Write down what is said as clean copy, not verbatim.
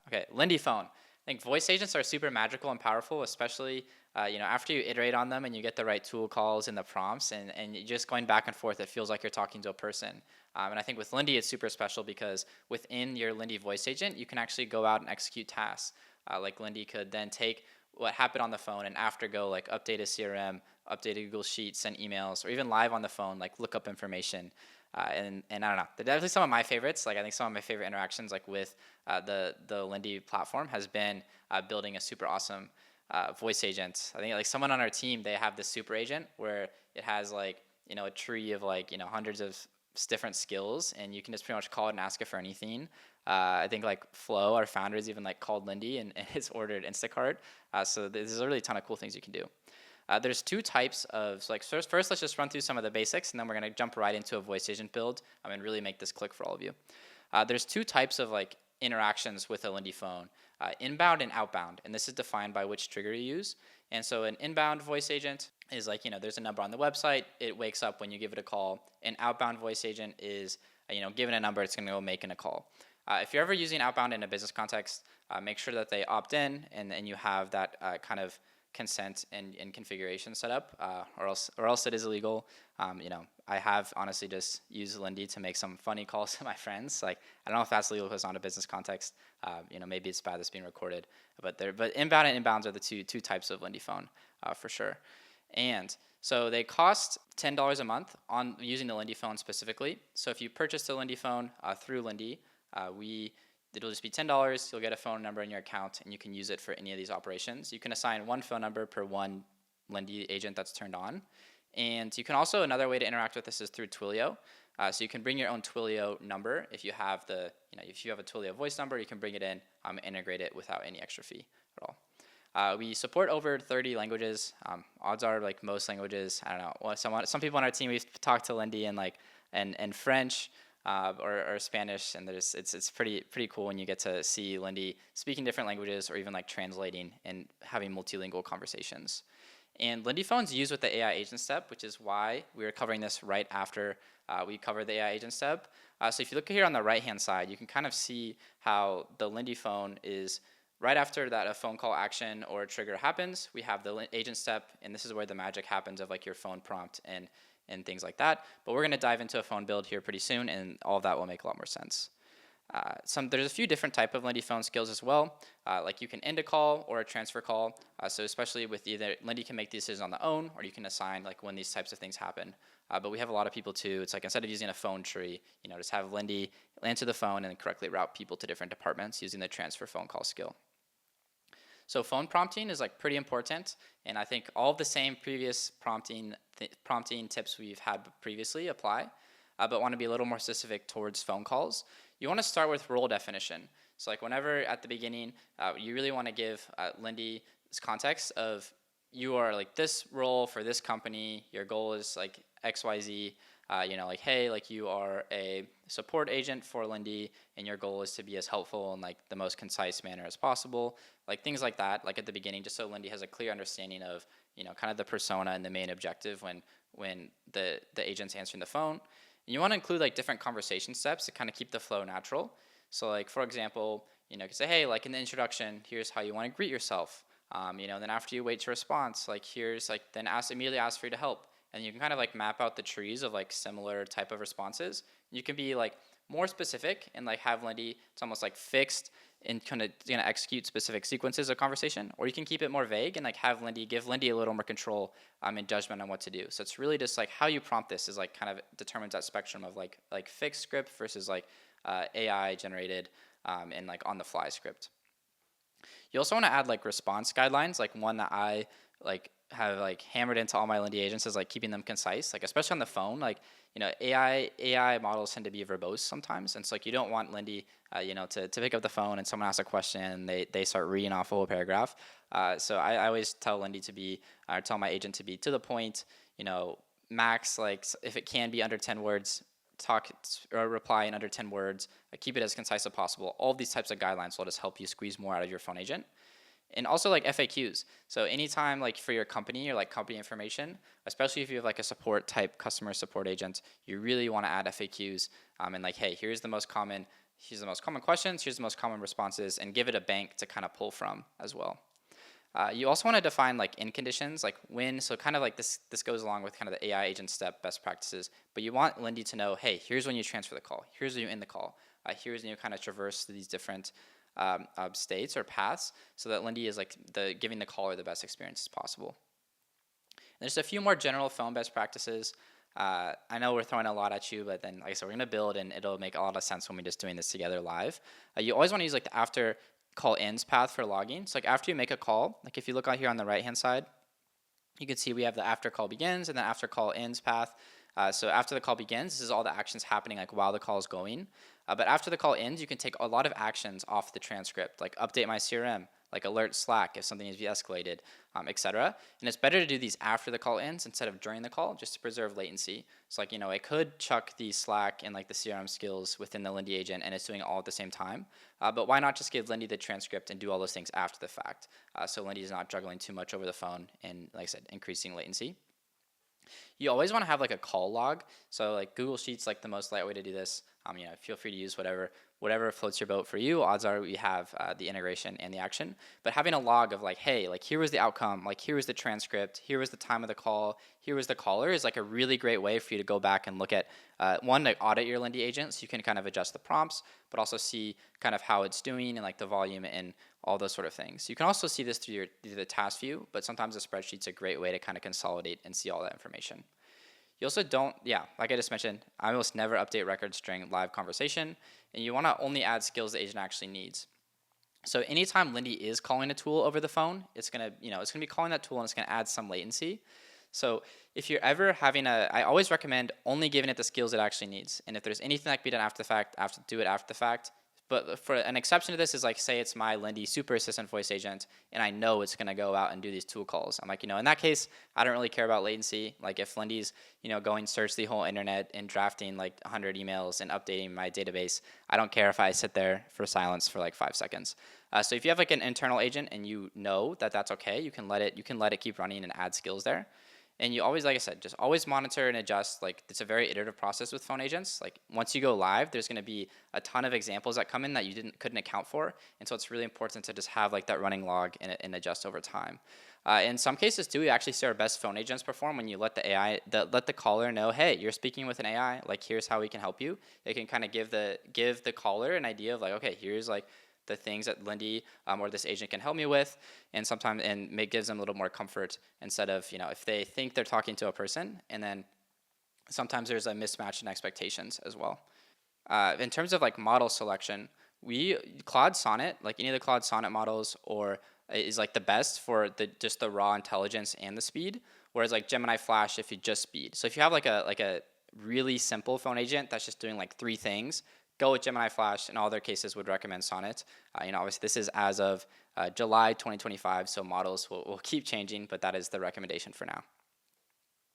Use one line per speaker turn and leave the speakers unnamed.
Okay, Lindy phone. I think voice agents are super magical and powerful, especially after you iterate on them and you get the right tool calls and the prompts, and you're just going back and forth, it feels like you're talking to a person. And I think with Lindy, it's super special because within your Lindy voice agent, you can actually go out and execute tasks. Like Lindy could then take what happened on the phone and after go like update a CRM, update a Google Sheet, send emails, or even live on the phone, like look up information. And I don't know, they're definitely some of my favorites. Like I think some of my favorite interactions, like with the Lindy platform, has been building a super awesome voice agent. I think like someone on our team, they have this super agent where it has like a tree of like hundreds of different skills, and you can just pretty much call it and ask it for anything. I think like Flo, our founder, is even like called Lindy and it's ordered Instacart. So there's a really ton of cool things you can do. There's two types of, so like first let's just run through some of the basics, and then we're gonna jump right into a voice agent build and really make this click for all of you. There's two types of like interactions with a Lindy phone, inbound and outbound, and this is defined by which trigger you use. And so an inbound voice agent is like, there's a number on the website, it wakes up when you give it a call. An outbound voice agent is, given a number, it's gonna go making a call. If you're ever using outbound in a business context, make sure that they opt in and you have that kind of consent and configuration set up, or else it is illegal. I have honestly just used Lindy to make some funny calls to my friends. Like I don't know if that's legal because it's not a business context. Maybe it's bad that's being recorded, but inbound and inbounds are the two types of Lindy phone for sure. And so they cost $10 a month on using the Lindy phone specifically. So if you purchase the Lindy phone through Lindy, it'll just be $10. You'll get a phone number in your account, and you can use it for any of these operations. You can assign one phone number per one Lindy agent that's turned on. And you can also, another way to interact with this is through Twilio. So you can bring your own Twilio number. If you have if you have a Twilio voice number, you can bring it in, integrate it without any extra fee at all. We support over 30 languages. Odds are like most languages, I don't know. Well, some people on our team, we've talked to Lindy in like and French. Or Spanish, and it's pretty cool when you get to see Lindy speaking different languages or even like translating and having multilingual conversations. And Lindy phone's used with the AI agent step, which is why we are covering this right after we cover the AI agent step. So if you look here on the right-hand side, you can kind of see how the Lindy phone is right after that a phone call action or a trigger happens. We have the agent step, and this is where the magic happens of like your phone prompt and things like that. But we're going to dive into a phone build here pretty soon, and all of that will make a lot more sense. There's a few different type of Lindy phone skills as well. Like you can end a call or a transfer call. So especially with either Lindy can make these decisions on the own, or you can assign like when these types of things happen. But we have a lot of people too. It's like instead of using a phone tree, just have Lindy answer the phone and correctly route people to different departments using the transfer phone call skill. So phone prompting is like pretty important, and I think all of the same previous prompting tips we've had previously apply, but want to be a little more specific towards phone calls. You want to start with role definition. So like whenever at the beginning, you really want to give Lindy this context of you are like this role for this company, your goal is like XYZ, like, hey, like you are a support agent for Lindy and your goal is to be as helpful in like the most concise manner as possible, like things like that, like at the beginning, just so Lindy has a clear understanding of, kind of the persona and the main objective when the agent's answering the phone. And you want to include like different conversation steps to kind of keep the flow natural. So like, for example, you can say, hey, like in the introduction, here's how you want to greet yourself. Then after you wait to response, like here's like, then immediately ask for you to help. And you can kind of like map out the trees of like similar type of responses. You can be like more specific and like have Lindy, it's almost like fixed and kind of gonna execute specific sequences of conversation, or you can keep it more vague and like give Lindy a little more control and judgment on what to do. So it's really just like how you prompt this is like kind of determines that spectrum of like fixed script versus like AI generated and like on the fly script. You also want to add like response guidelines, like one that I like have like hammered into all my Lindy agents is like keeping them concise, like especially on the phone. Like AI models tend to be verbose sometimes, and so like you don't want Lindy to pick up the phone and someone asks a question and they start reading off a whole paragraph. So I always tell Lindy tell my agent to be to the point, max, like if it can be under 10 words, talk or reply in under 10 words, keep it as concise as possible. All of these types of guidelines will just help you squeeze more out of your phone agent. And also like FAQs. So anytime like for your company or like company information, especially if you have like a support type customer support agent, you really want to add FAQs and like, hey, here's the most common Here's the most common questions, here's the most common responses, and give it a bank to kind of pull from as well. You also want to define like in conditions, like when, so kind of like this goes along with kind of the AI agent step best practices, but you want Lindy to know, hey, here's when you transfer the call, here's when you end the call, here's when you kind of traverse these different states or paths, so that Lindy is like giving the caller the best experience as possible. And there's a few more general phone best practices. I know we're throwing a lot at you, but then like I said, we're gonna build and it'll make a lot of sense when we're just doing this together live. You always want to use like the after call ends path for logging. So like after you make a call, like if you look out here on the right hand side, you can see we have the after call begins and the after call ends path. So after the call begins, this is all the actions happening like while the call is going. But after the call ends, you can take a lot of actions off the transcript, like update my CRM, like alert Slack if something needs to be escalated, etc. And it's better to do these after the call ends instead of during the call, just to preserve latency. So like, it could chuck the Slack and like the CRM skills within the Lindy agent and it's doing it all at the same time. But why not just give Lindy the transcript and do all those things after the fact? So Lindy is not juggling too much over the phone and, like I said, increasing latency. You always want to have like a call log. So like Google Sheets, like the most light way to do this. Feel free to use whatever floats your boat for you. Odds are we have the integration and the action. But having a log of like, hey, like here was the outcome, like here was the transcript, here was the time of the call, here was the caller is like a really great way for you to go back and look at one, to audit your Lindy agent so you can kind of adjust the prompts, but also see kind of how it's doing and like the volume and all those sort of things. You can also see this through the task view, but sometimes a spreadsheet's a great way to kind of consolidate and see all that information. You also don't, like I just mentioned, I almost never update records during live conversation, and you want to only add skills the agent actually needs. So anytime Lindy is calling a tool over the phone, it's gonna be calling that tool and it's gonna add some latency. So if you're ever having I always recommend only giving it the skills it actually needs. And if there's anything that can be done after the fact, do it after the fact. But for an exception to this is like, say it's my Lindy super assistant voice agent, and I know it's gonna go out and do these tool calls. I'm like, in that case, I don't really care about latency. Like if Lindy's, going search the whole internet and drafting like 100 emails and updating my database, I don't care if I sit there for silence for like 5 seconds. So if you have like an internal agent and you know that that's okay, you can let it keep running and add skills there. And you always, like I said, just always monitor and adjust. Like it's a very iterative process with phone agents. Like once you go live, there's going to be a ton of examples that come in that you couldn't account for. And so it's really important to just have like that running log and adjust over time. In some cases too, we actually see our best phone agents perform when you let let the caller know, hey, you're speaking with an AI. Like here's how we can help you. It can kind of give the caller an idea of like, okay, here's like the things that Lindy or this agent can help me with, and sometimes gives them a little more comfort instead of if they think they're talking to a person, and then sometimes there's a mismatch in expectations as well. In terms of like model selection, Claude Sonnet, like any of the Claude Sonnet models, is like the best for just the raw intelligence and the speed, whereas like Gemini Flash, if you just speed. So if you have like a really simple phone agent that's just doing like 3 things, go with Gemini Flash. In all their cases, would recommend Sonnet. Obviously this is as of July 2025, so models will keep changing, but that is the recommendation for now.